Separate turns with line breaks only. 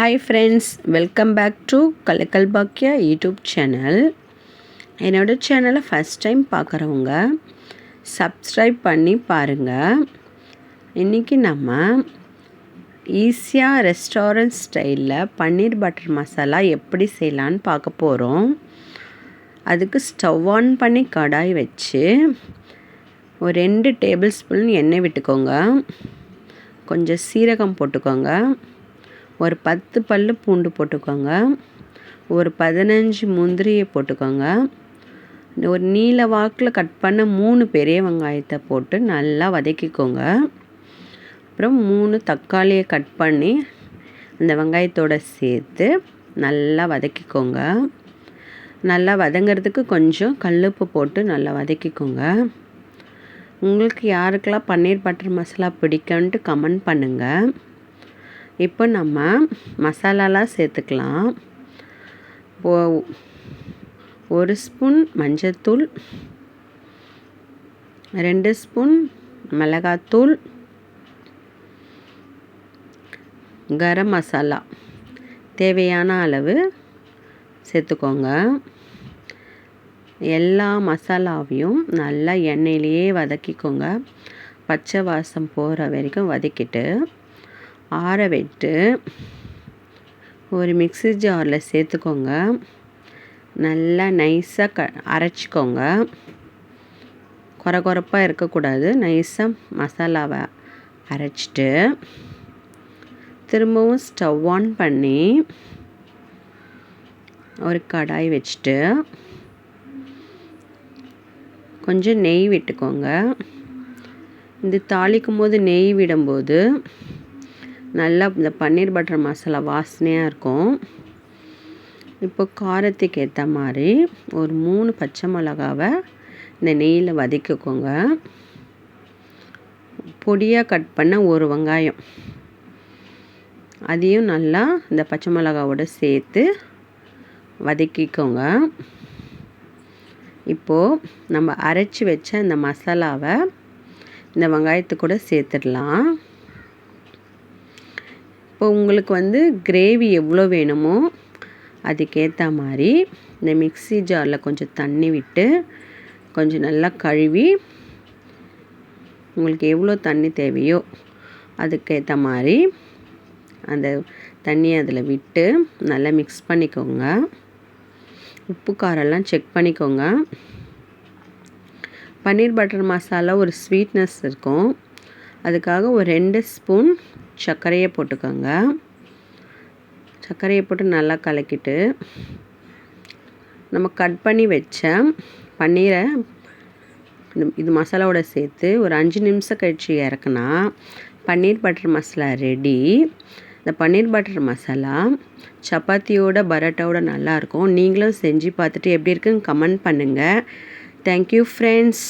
Hi friends, welcome back to கலக்கல் Bakkiya YouTube channel. என்னோடய சேனலை ஃபஸ்ட் டைம் பார்க்குறவங்க சப்ஸ்கிரைப் பண்ணி பாருங்கள். இன்றைக்கி நம்ம ஈஸியாக ரெஸ்டாரண்ட் ஸ்டைலில் பன்னீர் பட்டர் மசாலா எப்படி செய்யலான்னு பார்க்க போகிறோம். அதுக்கு ஸ்டவ் ஆன் பண்ணி கடாய் வச்சு ஒரு 2 டேபிள் ஸ்பூன் எண்ணெய் விட்டுக்கோங்க. கொஞ்சம் சீரகம் போட்டுக்கோங்க. ஒரு 10 பல்லு பூண்டு போட்டுக்கோங்க. ஒரு 15 முந்திரியை போட்டுக்கோங்க. ஒரு நீல வாக்கில் கட் பண்ண 3 பெரிய வெங்காயத்தை போட்டு நல்லா வதக்கிக்கோங்க. அப்புறம் 3 தக்காளியை கட் பண்ணி அந்த வெங்காயத்தோடு சேர்த்து நல்லா வதக்கிக்கோங்க. நல்லா வதங்கிறதுக்கு கொஞ்சம் கல்லுப்பு போட்டு நல்லா வதக்கிக்கோங்க. உங்களுக்கு யாருக்கெல்லாம் பன்னீர் பட்டர் மசாலா பிடிக்கும்ன்ட்டு கமெண்ட் பண்ணுங்கள். இப்போ நம்ம மசாலாலாம் சேர்த்துக்கலாம். 1 ஸ்பூன் மஞ்சத்தூள், 2 ஸ்பூன் மிளகாத்தூள், கரம் மசாலா தேவையான அளவு சேர்த்துக்கோங்க. எல்லா மசாலாவையும் நல்லா எண்ணெயிலேயே வதக்கிக்கோங்க. பச்சை வாசம் போகிற வரைக்கும் வதக்கிட்டு ஆற விட்டு ஒரு மிக்ஸி ஜாரில் சேர்த்துக்கோங்க. நல்லா நைஸாக அரைச்சிக்கோங்க. கொரகொரப்பாக இருக்கக்கூடாது. நைஸாக மசாலாவை அரைச்சிட்டு திரும்பவும் ஸ்டவ் ஆன் பண்ணி ஒரு கடாய் வச்சுட்டு கொஞ்சம் நெய் விட்டுக்கோங்க. இந்த தாளிக்கும் போது நெய் விடும்போது நல்லா இந்த பன்னீர் பட்டர் மசாலா வாசனையாக இருக்கும். இப்போ காரத்துக்கு ஏற்ற மாதிரி ஒரு 3 பச்சை மிளகாவை இந்த நெய்யில் வதக்கிக்கோங்க. பொடியாக கட் பண்ண ஒரு வெங்காயம் அதையும் நல்லா இந்த பச்சை மிளகாவோட சேர்த்து வதக்கிக்கோங்க. இப்போது நம்ம அரைச்சி வச்ச இந்த மசாலாவை இந்த வெங்காயத்து கூட சேர்த்துடலாம். இப்போ உங்களுக்கு கிரேவி எவ்வளோ வேணுமோ அதுக்கேற்ற மாதிரி இந்த மிக்ஸி ஜாரில் கொஞ்சம் தண்ணி விட்டு கொஞ்சம் நல்லா கழுவி உங்களுக்கு எவ்வளோ தண்ணி தேவையோ அதுக்கேற்ற மாதிரி அந்த தண்ணியை அதில் விட்டு நல்லா மிக்ஸ் பண்ணிக்கோங்க. உப்பு காரெல்லாம் செக் பண்ணிக்கோங்க. பன்னீர் பட்டர் மசாலா ஒரு ஸ்வீட்னஸ் இருக்கும். அதுக்காக ஒரு 2 ஸ்பூன் சர்க்கரையை போட்டுக்கோங்க. சர்க்கரையை போட்டு நல்லா கலக்கிட்டு நம்ம கட் பண்ணி வச்ச பன்னீரை இது மசாலாவோட சேர்த்து ஒரு 5 நிமிஷம் கழித்து இறக்குனா பன்னீர் பட்டர் மசாலா ரெடி. இந்த பன்னீர் பட்டர் மசாலா சப்பாத்தியோட பரோட்டாவோட நல்லாயிருக்கும். நீங்களும் செஞ்சு பார்த்துட்டு எப்படி இருக்குன்னு கமெண்ட் பண்ணுங்கள். Thank you friends.